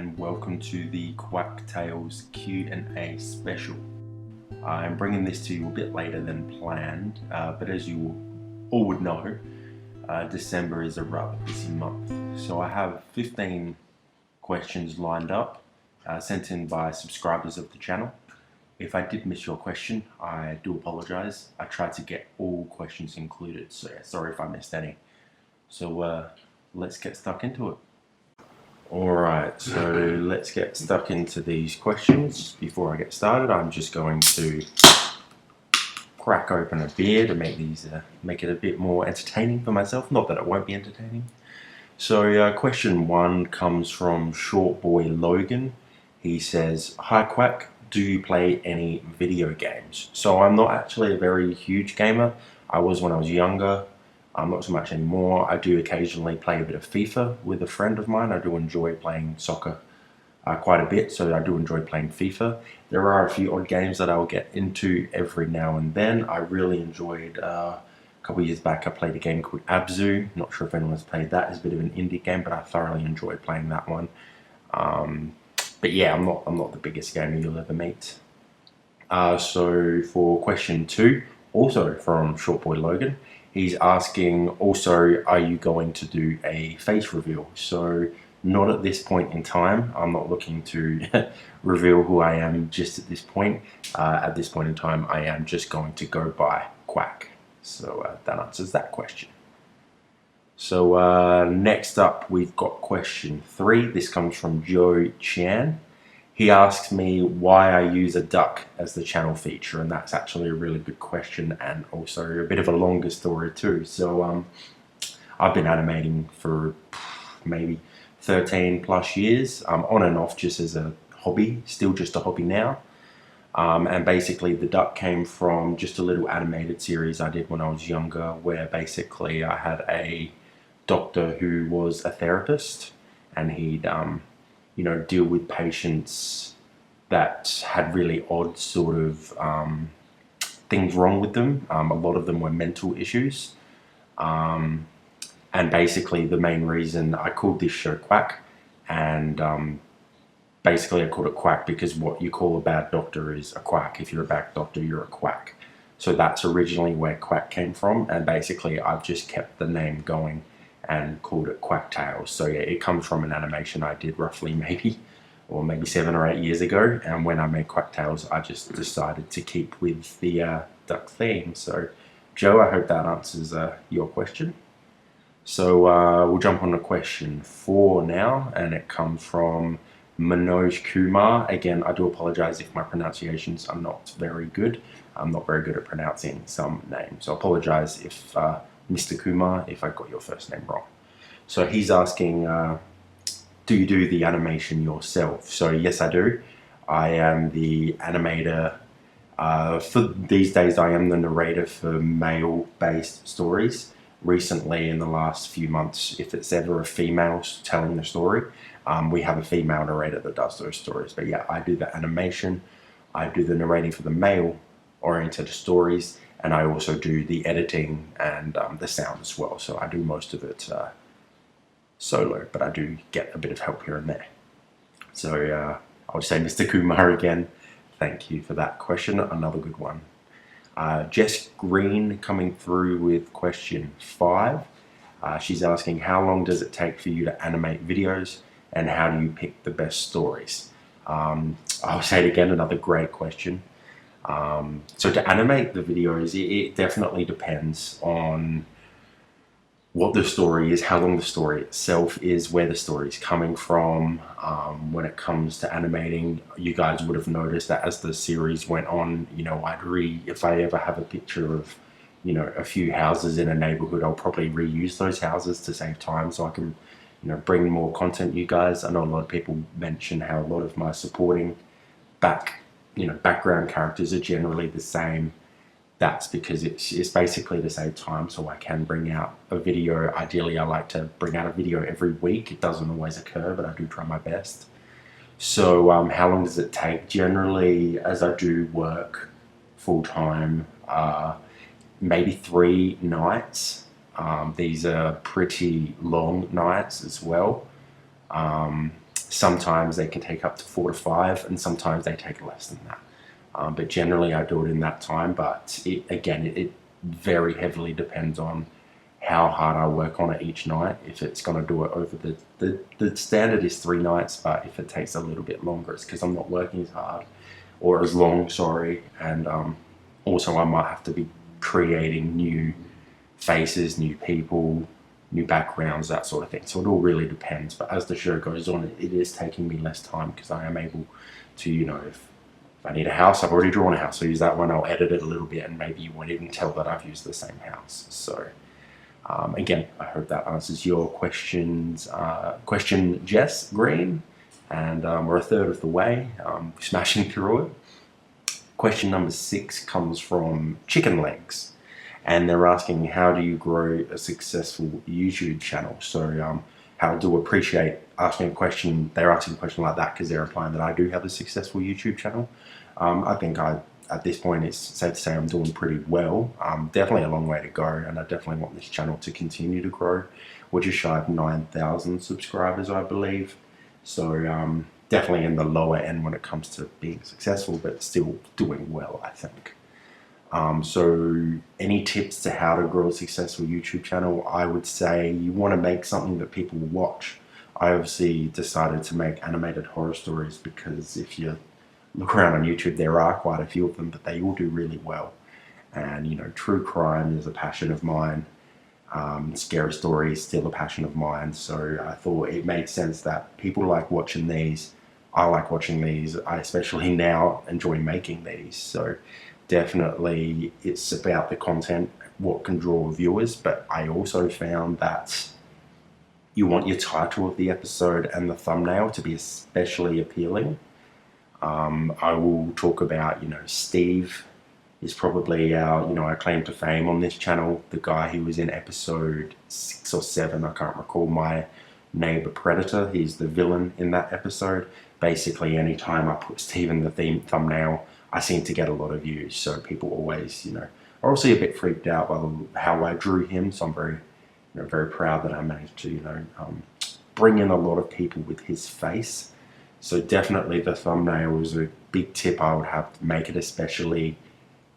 and welcome to the Quack Tales Q&A special. I'm bringing this to you a bit later than planned, but as you all would know, December is a rather busy month. So I have 15 questions lined up, sent in by subscribers of the channel. If I did miss your question, I do apologise. I tried to get all questions included, so yeah, sorry if I missed any. So let's get stuck into it. Alright, so let's get stuck into these questions. Before I get started, I'm just going to crack open a beer to make it a bit more entertaining for myself. Not that it won't be entertaining. So question 1 comes from Short Boy Logan. He says, "Hi Quack, do you play any video games?" So I'm not actually a very huge gamer. I was when I was younger. Not so much anymore. I do occasionally play a bit of FIFA with a friend of mine. I do enjoy playing soccer quite a bit, so I do enjoy playing FIFA. There are a few odd games that I'll get into every now and then. I really enjoyed, a couple of years back, I played a game called Abzu. Not sure if anyone's played that. It's a bit of an indie game, but I thoroughly enjoyed playing that one. But yeah, I'm not the biggest gamer you'll ever meet. So for question 2, also from Short Boy Logan, he's asking also, are you going to do a face reveal? So not at this point in time. I'm not looking to reveal who I am just at this point. At this point in time, I am just going to go by Quack. So that answers that question. So next up, we've got question 3. This comes from Joe Chan. He asks me why I use a duck as the channel feature, and that's actually a really good question and also a bit of a longer story too. So I've been animating for maybe 13 plus years, on and off just as a hobby, still just a hobby now. And basically the duck came from just a little animated series I did when I was younger, where basically I had a doctor who was a therapist, and he'd deal with patients that had really odd sort of things wrong with them. A lot of them were mental issues. And basically the main reason I called this show Quack, and basically I called it Quack because what you call a bad doctor is a quack. If you're a bad doctor, you're a quack. So that's originally where Quack came from, and basically I've just kept the name going and called it Quack Tales. So yeah, it comes from an animation I did roughly maybe 7 or 8 years ago, and when I made Quack Tales, I just decided to keep with the duck theme. So Joe, I hope that answers your question. So we'll jump on to question 4 now, and it comes from Manoj Kumar. Again, I do apologize if my pronunciations are not very good. I'm not very good at pronouncing some names, so I apologize if Mr. Kumar, if I got your first name wrong. So he's asking, do you do the animation yourself? So yes, I do. I am the animator. For these days, I am the narrator for male-based stories. Recently, in the last few months, if it's ever a female telling the story, we have a female narrator that does those stories. But yeah, I do the animation. I do the narrating for the male-oriented stories, and I also do the editing and the sound as well. So I do most of it solo, but I do get a bit of help here and there. So I would say Mr. Kumar again, thank you for that question. Another good one. Jess Green coming through with question 5. She's asking, how long does it take for you to animate videos, and how do you pick the best stories? I'll say it again, another great question. So to animate the videos, it definitely depends on what the story is, how long the story itself is, where the story is coming from. When it comes to animating, you guys would have noticed that as the series went on, if I ever have a picture of, a few houses in a neighborhood, I'll probably reuse those houses to save time so I can, bring more content you guys. I know a lot of people mention how a lot of my supporting background characters are generally the same. That's because it's basically to save time, so I can bring out a video. Ideally, I like to bring out a video every week. It doesn't always occur, but I do try my best. So how long does it take? Generally, as I do work full-time, maybe 3 nights. These are pretty long nights as well. Sometimes they can take up to 4 to 5, and sometimes they take less than that. But generally I do it in that time, but it very heavily depends on how hard I work on it each night. If it's going to do it over the standard is 3 nights, but if it takes a little bit longer, it's because I'm not working as hard or as long, sorry. And also I might have to be creating new faces, new people, new backgrounds, that sort of thing. So it all really depends. But as the show goes on, it is taking me less time because I am able to, if I need a house, I've already drawn a house, so use that one, I'll edit it a little bit, and maybe you won't even tell that I've used the same house. So again, I hope that answers your questions. Question Jess Green, and we're a third of the way, smashing through it. Question number 6 comes from Chicken Legs, and they're asking, how do you grow a successful YouTube channel? So how do appreciate asking a question, they're asking a question like that because they're implying that I do have a successful YouTube channel. I think at this point it's safe to say I'm doing pretty well. Definitely a long way to go, and I definitely want this channel to continue to grow. We're just shy of 9,000 subscribers, I believe. So definitely in the lower end when it comes to being successful, but still doing well, I think. So any tips to how to grow a successful YouTube channel? I would say you want to make something that people will watch. I obviously decided to make animated horror stories because if you look around on YouTube, there are quite a few of them, but they all do really well. And true crime is a passion of mine. Scary stories still a passion of mine. So I thought it made sense that people like watching these. I like watching these. I especially now enjoy making these. So definitely it's about the content, what can draw viewers. But I also found that you want your title of the episode and the thumbnail to be especially appealing. I will talk about, Steve is probably our claim to fame on this channel. The guy who was in episode 6 or 7, I can't recall, My Neighbor Predator. He's the villain in that episode. Basically, anytime I put Steve in the thumbnail, I seem to get a lot of views. So people always, are obviously a bit freaked out by how I drew him. So I'm very, very proud that I managed to, bring in a lot of people with his face. So definitely the thumbnail was a big tip I would have to make it especially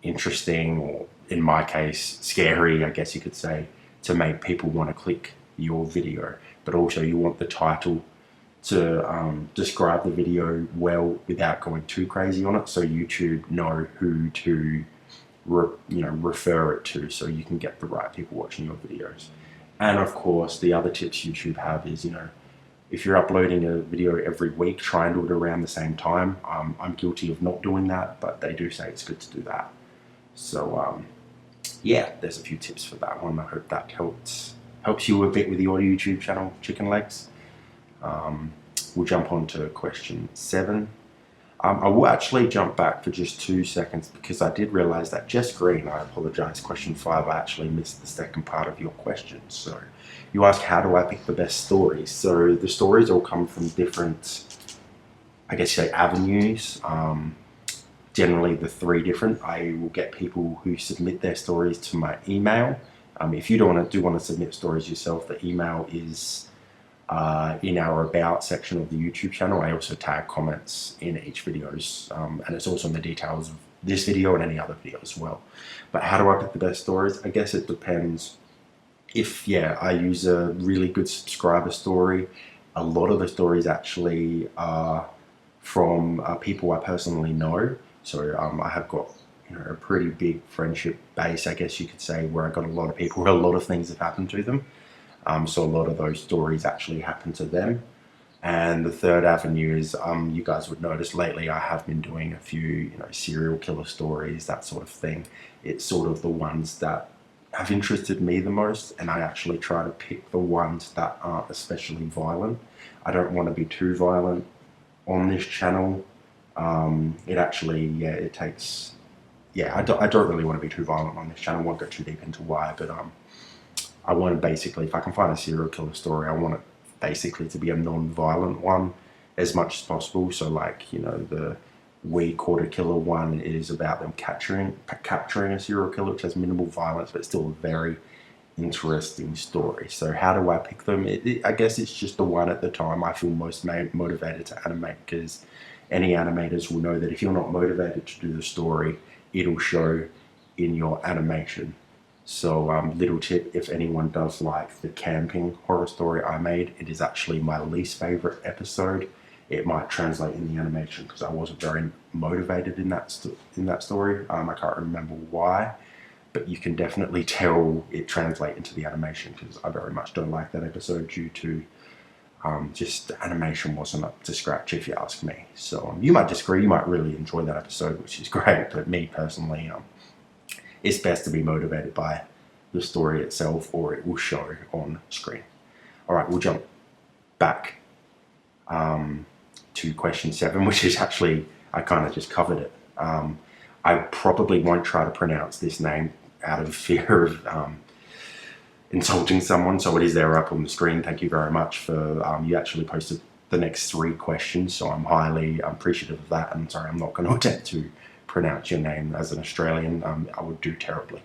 interesting, or in my case, scary, I guess you could say, to make people want to click your video. But also you want the title to describe the video well without going too crazy on it, so YouTube know who to refer it to, so you can get the right people watching your videos. And of course, the other tips YouTube have is, if you're uploading a video every week, try and do it around the same time. I'm guilty of not doing that, but they do say it's good to do that. So yeah, there's a few tips for that one. I hope that helps you a bit with your YouTube channel, Chicken Legs. We'll jump on to question 7. I will actually jump back for just 2 seconds because I did realize that Jess Green, I apologise, question 5, I actually missed the second part of your question. So you ask, how do I pick the best stories? So the stories all come from different, I guess you say, avenues. Generally the 3 different. I will get people who submit their stories to my email. If you do want to submit stories yourself, the email is in our About section of the YouTube channel. I also tag comments in each videos, and it's also in the details of this video and any other video as well. But how do I pick the best stories? I guess it depends. If, I use a really good subscriber story, a lot of the stories actually are from people I personally know. So I have got a pretty big friendship base, I guess you could say, where I got a lot of people where a lot of things have happened to them. So a lot of those stories actually happen to them. And the third avenue is, you guys would notice lately I have been doing a few, serial killer stories, that sort of thing. It's sort of the ones that have interested me the most, and I actually try to pick the ones that aren't especially violent. I don't want to be too violent on this channel. It actually, it takes, I don't really want to be too violent on this channel. I won't go too deep into why, but I want to basically, if I can find a serial killer story, I want it basically to be a non-violent one as much as possible. So like, the We Caught a Killer one is about them capturing a serial killer, which has minimal violence, but still a very interesting story. So how do I pick them? I guess it's just the one at the time I feel most motivated to animate, because any animators will know that if you're not motivated to do the story, it'll show in your animation. So little tip, if anyone does like the camping horror story I made, it is actually my least favorite episode. It might translate in the animation because I wasn't very motivated in that story. I can't remember why, but you can definitely tell it translate into the animation, because I very much don't like that episode due to just the animation wasn't up to scratch, if you ask me. So you might disagree, you might really enjoy that episode, which is great, but me personally, it's best to be motivated by the story itself, or it will show on screen. All right, we'll jump back to question 7, which is actually, I kind of just covered it. I probably won't try to pronounce this name out of fear of insulting someone, so it is there up on the screen. Thank you very much for, you actually posted the next 3 questions, so I'm highly appreciative of that. And sorry, I'm not going to attempt to pronounce your name as an Australian. I would do terribly.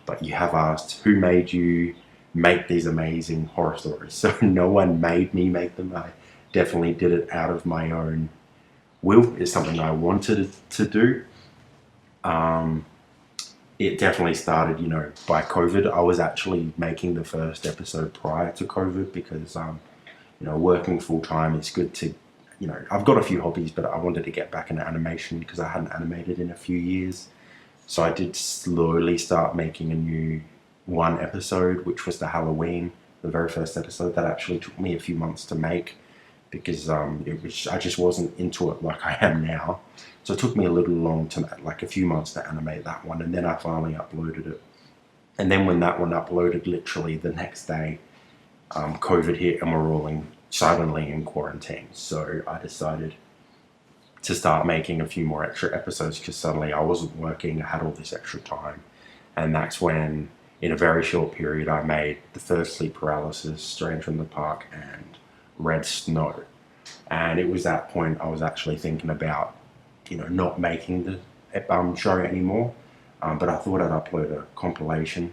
But you have asked, who made you make these amazing horror stories? So no one made me make them. I definitely did it out of my own will. It's something I wanted to do. It definitely started, by COVID. I was actually making the first episode prior to COVID because, working full time, it's good to, I've got a few hobbies, but I wanted to get back into animation because I hadn't animated in a few years. So I did slowly start making a new one episode, which was the Halloween, the very first episode. That actually took me a few months to make because I just wasn't into it like I am now. So it took me a little long like a few months to animate that one, and then I finally uploaded it. And then when that one uploaded, literally the next day, COVID hit and we're all suddenly in quarantine. So I decided to start making a few more extra episodes because suddenly I wasn't working, I had all this extra time. And that's when, in a very short period, I made The First Sleep Paralysis, Stranger in the Park, and Red Snow. And it was that point I was actually thinking about, not making the show anymore. But I thought I'd upload a compilation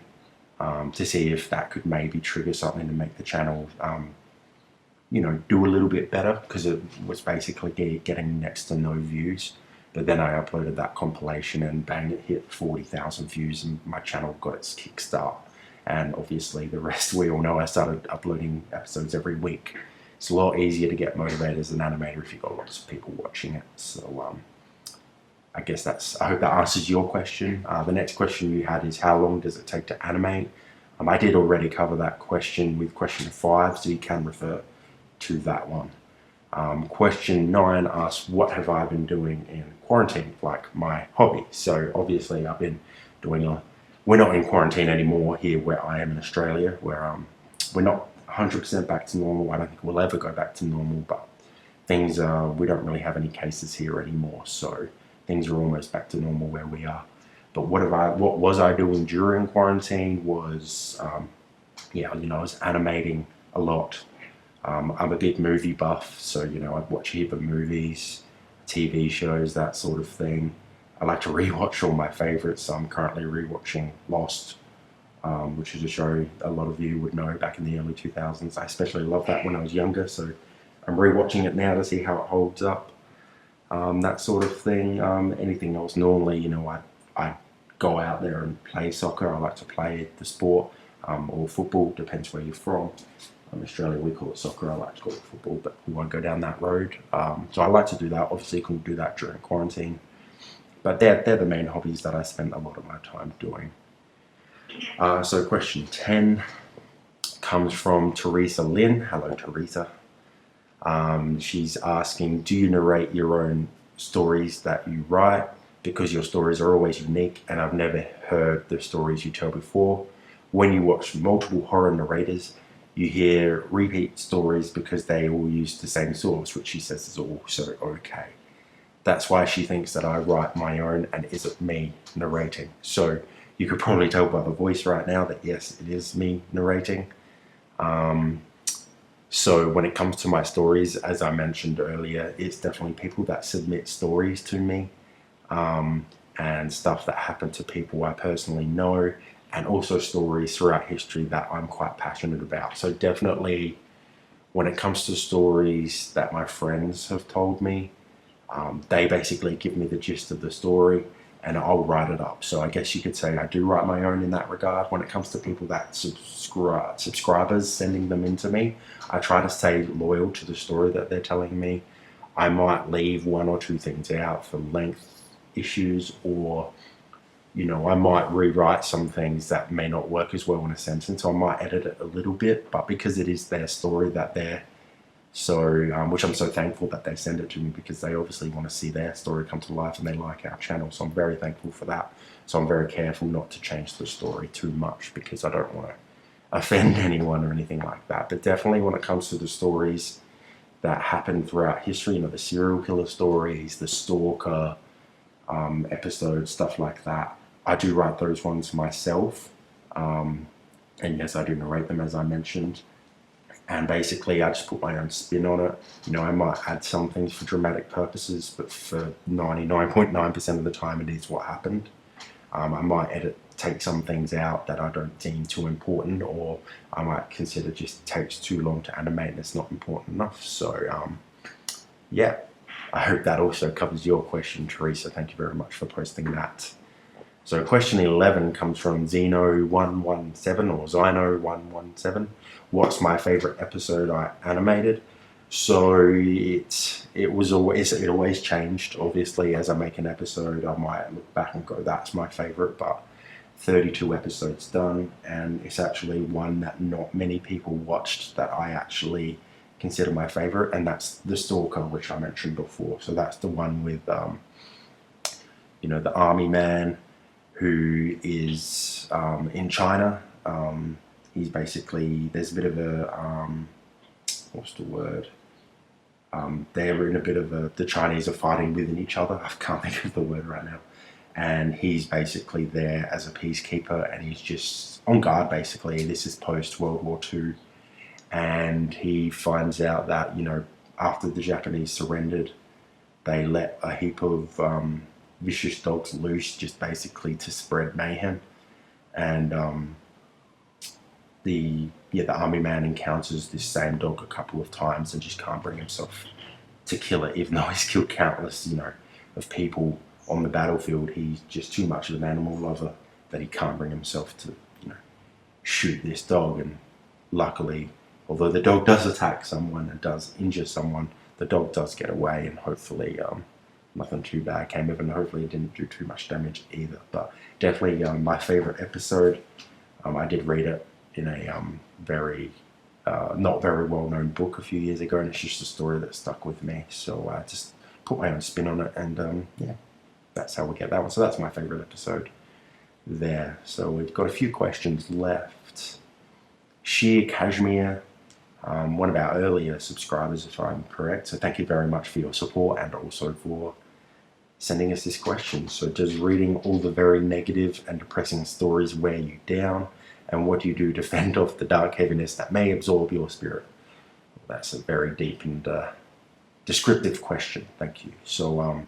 to see if that could maybe trigger something to make the channel, do a little bit better, because it was basically getting next to no views. But then I uploaded that compilation and bang, it hit 40,000 views and my channel got its kickstart. And obviously the rest we all know, I started uploading episodes every week. It's a lot easier to get motivated as an animator if you've got lots of people watching it. So I guess I hope that answers your question. The next question you had is, how long does it take to animate? I did already cover that question with question 5, so you can refer to that one. Question 9 asks, what have I been doing in quarantine, like my hobby? So obviously I've been doing we're not in quarantine anymore here where I am in Australia, where we're not 100% back to normal. I don't think we'll ever go back to normal, but things we don't really have any cases here anymore, so things are almost back to normal where we are. But what was I doing during quarantine was, I was animating a lot. I'm a big movie buff, so, I'd watch a heap of movies, TV shows, that sort of thing. I like to rewatch all my favorites, so I'm currently rewatching Lost, which is a show a lot of you would know back in the early 2000s. I especially loved that when I was younger, so I'm rewatching it now to see how it holds up. That sort of thing. Anything else? Normally, I go out there and play soccer. I like to play the sport, or football, depends where you're from. In Australia, we call it soccer. I like to call it football, but we won't go down that road. So I like to do that. Obviously, couldn't do that during quarantine. But they're the main hobbies that I spend a lot of my time doing. So question 10 comes from Teresa Lynn. Hello, Teresa. She's asking, do you narrate your own stories that you write? Because your stories are always unique and I've never heard the stories you tell before. When you watch multiple horror narrators, you hear repeat stories because they all use the same source, which she says is also okay. That's why she thinks that I write my own and isn't me narrating. So you could probably tell by the voice right now that yes, it is me narrating. So when it comes to my stories, as I mentioned earlier, it's definitely people that submit stories to me, and stuff that happened to people I personally know, and also stories throughout history that I'm quite passionate about. So definitely when it comes to stories that my friends have told me, they basically give me the gist of the story and I'll write it up. So I guess you could say I do write my own in that regard. When it comes to people that subscribers sending them into me, I try to stay loyal to the story that they're telling me. I might leave one or two things out for length issues, or I might rewrite some things that may not work as well in a sentence. So I might edit it a little bit, but because it is their story that they're which I'm so thankful that they send it to me, because they obviously want to see their story come to life and they like our channel. So I'm very thankful for that. So I'm very careful not to change the story too much, because I don't want to offend anyone or anything like that. But definitely when it comes to the stories that happen throughout history, the serial killer stories, the stalker episodes, stuff like that, I do write those ones myself. And yes, I do narrate them, as I mentioned. And basically, I just put my own spin on it. I might add some things for dramatic purposes, but for 99.9% of the time, it is what happened. I might take some things out that I don't deem too important, or I might consider just takes too long to animate and it's not important enough. So, yeah, I hope that also covers your question, Teresa. Thank you very much for posting that. So question 11 comes from Zeno117 or Zino117. What's my favorite episode I animated? So it always changed. Obviously, as I make an episode, I might look back and go, that's my favorite. But 32 episodes done, and it's actually one that not many people watched that I actually consider my favorite, and that's The Stalker, which I mentioned before. So that's the one with the army man who is in China. He's basically, there's a bit of a, what's the word? They're in a bit of the Chinese are fighting within each other. I can't think of the word right now. And he's basically there as a peacekeeper, and he's just on guard, basically. This is post-World War II. And he finds out that, after the Japanese surrendered, they let a heap of vicious dogs loose, just basically to spread mayhem. And the army man encounters this same dog a couple of times and just can't bring himself to kill it, even though he's killed countless, of people on the battlefield. He's just too much of an animal lover that he can't bring himself to, shoot this dog. And luckily, although the dog does attack someone and does injure someone, the dog does get away, and hopefully nothing too bad came of it, and hopefully it didn't do too much damage either. But definitely my favorite episode. I did read it in a very not very well known book a few years ago, and it's just a story that stuck with me. So I just put my own spin on it, and yeah, that's how we get that one. So that's my favorite episode there. So we've got a few questions left. Sheer Kashmir, one of our earlier subscribers, if I'm correct. So thank you very much for your support, and also for sending us this question. So does reading all the very negative and depressing stories wear you down? And what do you do to fend off the dark heaviness that may absorb your spirit? Well, that's a very deep and descriptive question. Thank you. So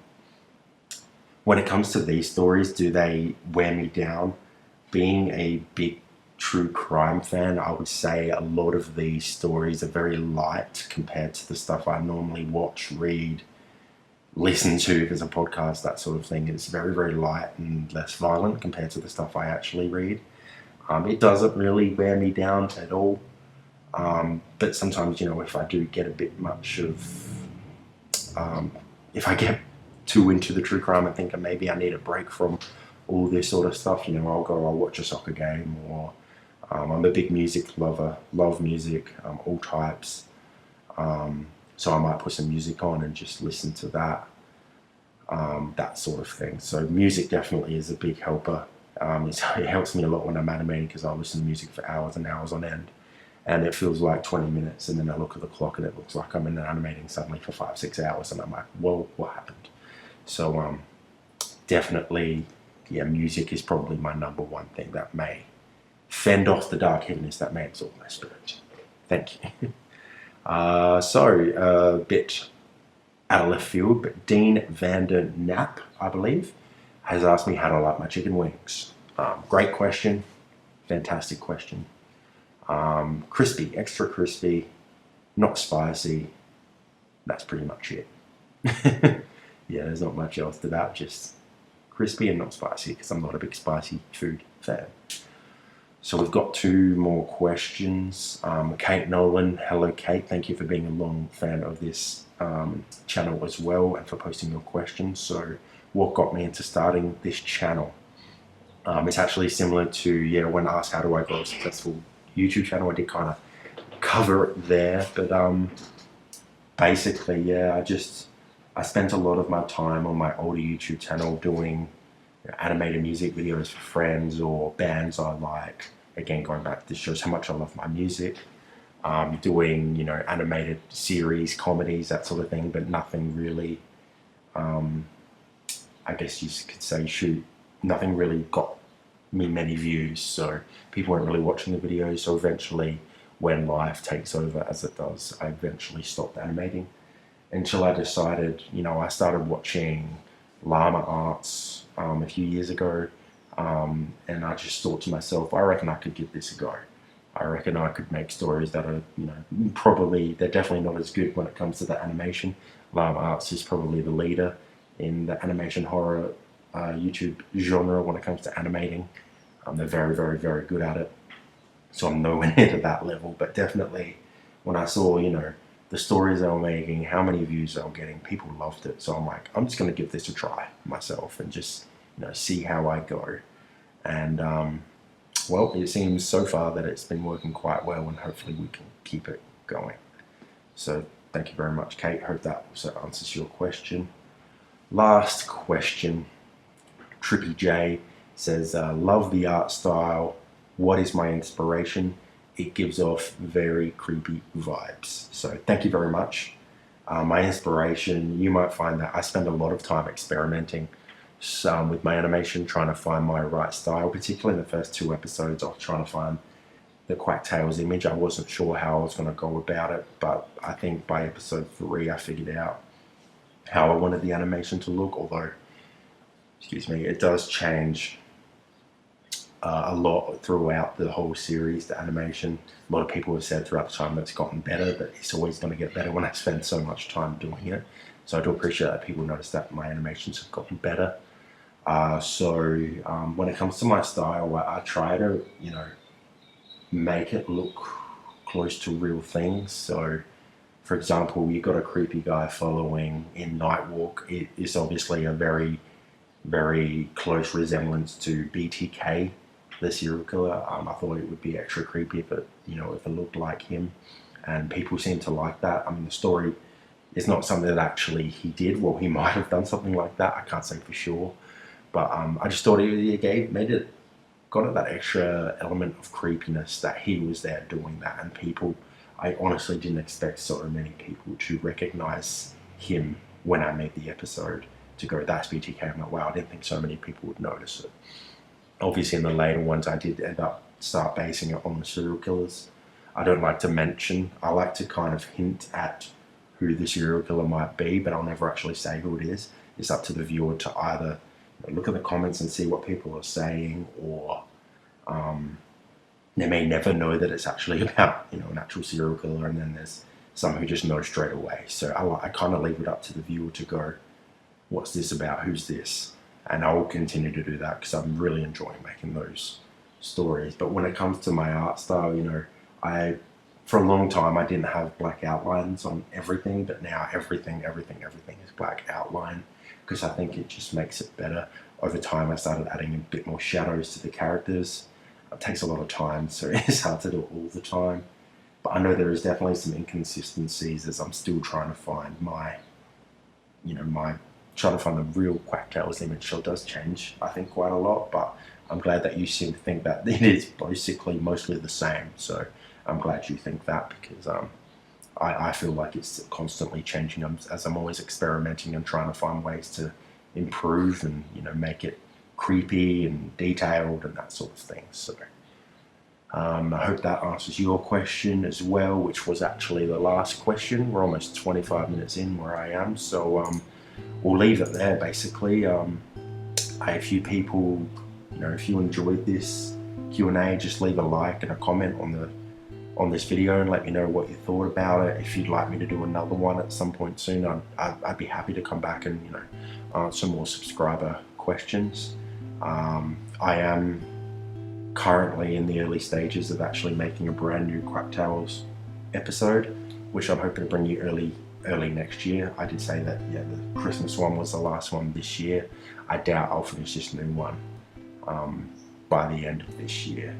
when it comes to these stories, do they wear me down? Being a big true crime fan, I would say a lot of these stories are very light compared to the stuff I normally watch, read, listen to if it's a podcast, that sort of thing. It's very, very light and less violent compared to the stuff I actually read. It doesn't really wear me down at all. But sometimes, if I do get a bit much of, if I get too into the true crime and think maybe I need a break from all this sort of stuff, I'll watch a soccer game, or I'm a big music lover, love music, all types. So I might put some music on and just listen to that, that sort of thing. So music definitely is a big helper. It helps me a lot when I'm animating, because I listen to music for hours and hours on end, and it feels like 20 minutes, and then I look at the clock and it looks like I'm in animating suddenly for 5-6 hours, and I'm like, whoa, what happened? So definitely, yeah, music is probably my number one thing that may fend off the dark heaviness that may absorb my spirit. Thank you. So a bit out of left field, but Dean Vander Knapp, I believe, has asked me how to like my chicken wings. Great question. fantastic question. Crispy, extra crispy, not spicy. That's pretty much it. Yeah, there's not much else to that, just crispy and not spicy, because I'm not a big spicy food fan. So we've got 2 more questions. Kate Nolan, hello Kate, thank you for being a long fan of this channel as well, and for posting your questions. So what got me into starting this channel? It's actually similar to, when asked how do I grow a successful YouTube channel, I did kind of cover it there, but basically, I spent a lot of my time on my older YouTube channel doing animated music videos for friends or bands I like. Again, going back, this shows how much I love my music. Doing, animated series, comedies, that sort of thing, but nothing really, I guess you could say, nothing really got me many views, so people weren't really watching the videos. So eventually, when life takes over, as it does, I eventually stopped animating until I decided, I started watching Llama Arts a few years ago, and I just thought to myself, I reckon I could give this a go. I reckon I could make stories that are, they're definitely not as good when it comes to the animation. Llama Arts is probably the leader in the animation horror YouTube genre when it comes to animating. They're very, very, very good at it. So I'm nowhere near to that level, but definitely when I saw, the stories they were making, how many views they were getting, people loved it. So I'm like, I'm just going to give this a try myself and just, see how I go. And, well, it seems so far that it's been working quite well, and hopefully we can keep it going. So thank you very much, Kate. Hope that also answers your question. Last question. Trippy J says, love the art style. What is my inspiration? It gives off very creepy vibes. So thank you very much. My inspiration, you might find that I spend a lot of time experimenting with my animation, trying to find my right style. Particularly in the first 2 episodes, I was trying to find the Quack&Tails image. I wasn't sure how I was going to go about it, but I think by episode 3 I figured out how I wanted the animation to look, although, excuse me, it does change a lot throughout the whole series, the animation. A lot of people have said throughout the time that it's gotten better, but it's always going to get better when I spend so much time doing it. So I do appreciate that people notice that my animations have gotten better. When it comes to my style, I try to, make it look close to real things. So, for example, you got a creepy guy following in Nightwalk. It is obviously a very, very close resemblance to BTK, the serial killer. I thought it would be extra creepy if it, if it looked like him, and people seem to like that. I mean, the story is not something that actually he did. Well, he might have done something like that. I can't say for sure, but I just thought it got it that extra element of creepiness that he was there doing that, and people. I honestly didn't expect so many people to recognize him when I made the episode. To go, that's BTK. I'm like, wow, I didn't think so many people would notice it. Obviously, in the later ones, I did start basing it on the serial killers. I don't like to mention, I like to kind of hint at who the serial killer might be, but I'll never actually say who it is. It's up to the viewer to either look at the comments and see what people are saying, or they may never know that it's actually about, an actual serial killer, and then there's some who just know straight away. So I kind of leave it up to the viewer to go, what's this about? Who's this? And I will continue to do that because I'm really enjoying making those stories. But when it comes to my art style, for a long time I didn't have black outlines on everything, but now everything is black outline because I think it just makes it better. Over time I started adding a bit more shadows to the characters. It takes a lot of time, so it's hard to do it all the time. But I know there is definitely some inconsistencies as I'm still trying to find trying to find the real Quack&Tails image. So it does change, I think, quite a lot, but I'm glad that you seem to think that it is basically mostly the same. So I'm glad you think that, because I feel like it's constantly changing as I'm always experimenting and trying to find ways to improve and, make it creepy and detailed and that sort of thing. So I hope that answers your question as well, which was actually the last question. We're almost 25 minutes in where I am, so we'll leave it there basically. If you people, if you enjoyed this, Q&A, just leave a like and a comment on this video and let me know what you thought about it. If you'd like me to do another one at some point soon, I'd be happy to come back and answer more subscriber questions. I am currently in the early stages of actually making a brand new Quack Tales episode, which I'm hoping to bring you early next year. I did say that, yeah, the Christmas one was the last one this year. I doubt I'll finish this new one by the end of this year.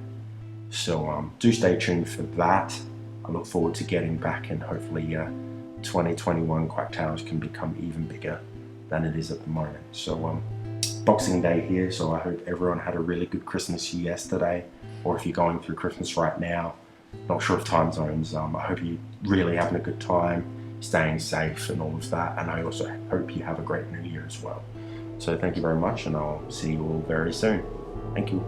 So do stay tuned for that. I look forward to getting back, and hopefully 2021 Quack Tales can become even bigger than it is at the moment. So Boxing Day here, so I hope everyone had a really good Christmas yesterday, or if you're going through Christmas right now, not sure of time zones, I hope you're really having a good time, staying safe and all of that, and I also hope you have a great new year as well. So thank you very much, and I'll see you all very soon. Thank you.